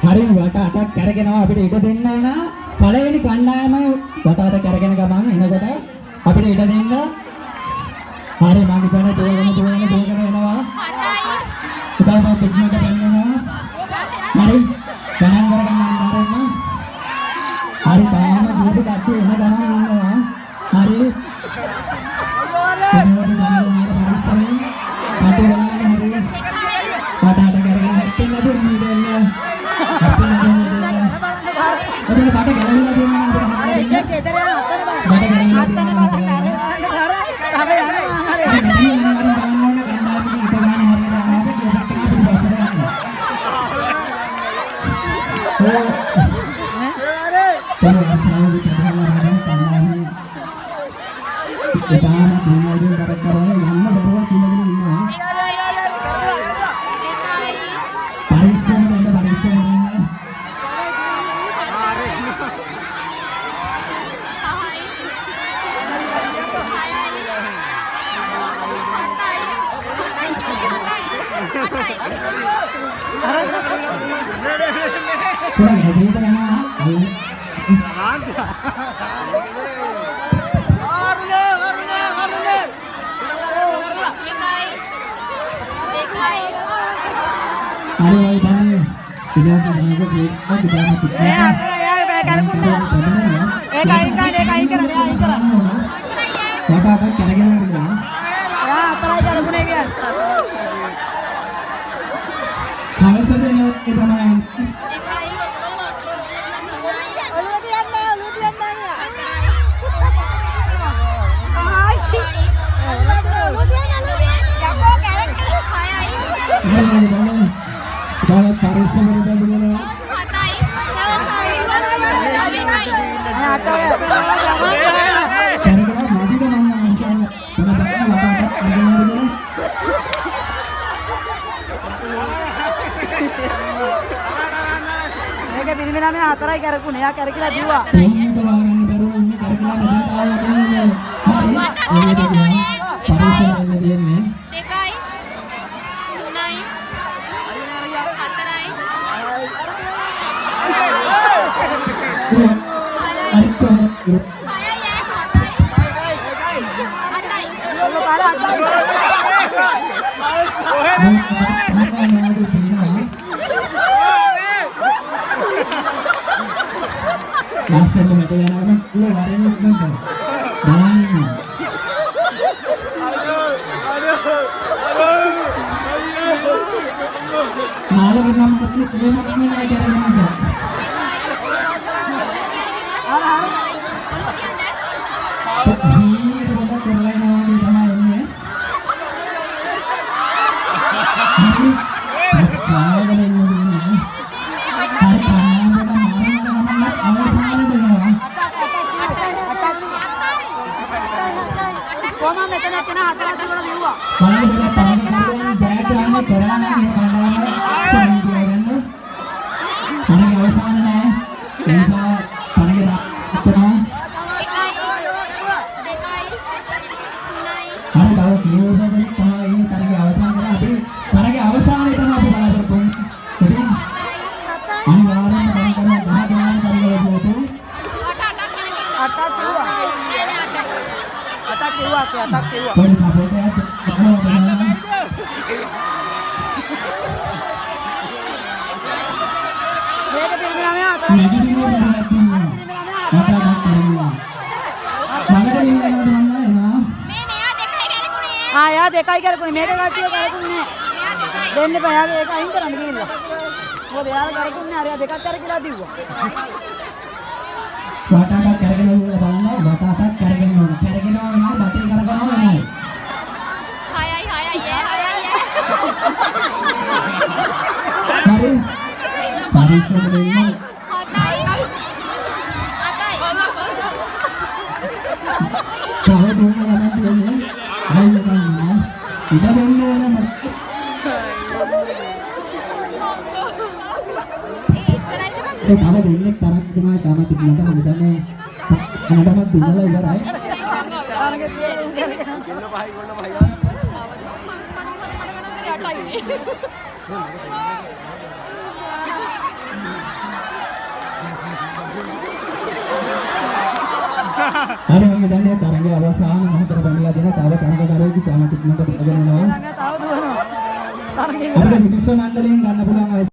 හරි වටාට කරගෙනවා අපිට ඉඩ දෙන්න ඕන. පළවෙනි කණ්ඩායම වටාට කරගෙන ගමන් එනකොට අපිට ඉඩ දෙන්න. හරි මම කියන්නේ දුවගෙන එනවා. උදාහරණ පිටමට පෙන්නනවා. හරි ගණන් කරගන්න ආරම්භ. හරි තාම දුරු කට්ටිය එන ගමන් ඉන්නවා. හරි වටාට කරගෙන හැටෙන්න දුන්නේ දෙන්න. ඔතන කාට ගැලවිලා තියෙනවා නේද? ඒක කේතර යන අතර බලන්න. අතන බලන්න. හරි හරි මම දැන් තරඟය අවසාන මොහොතට බැඳලා දෙන තව තරඟකරුවෙකු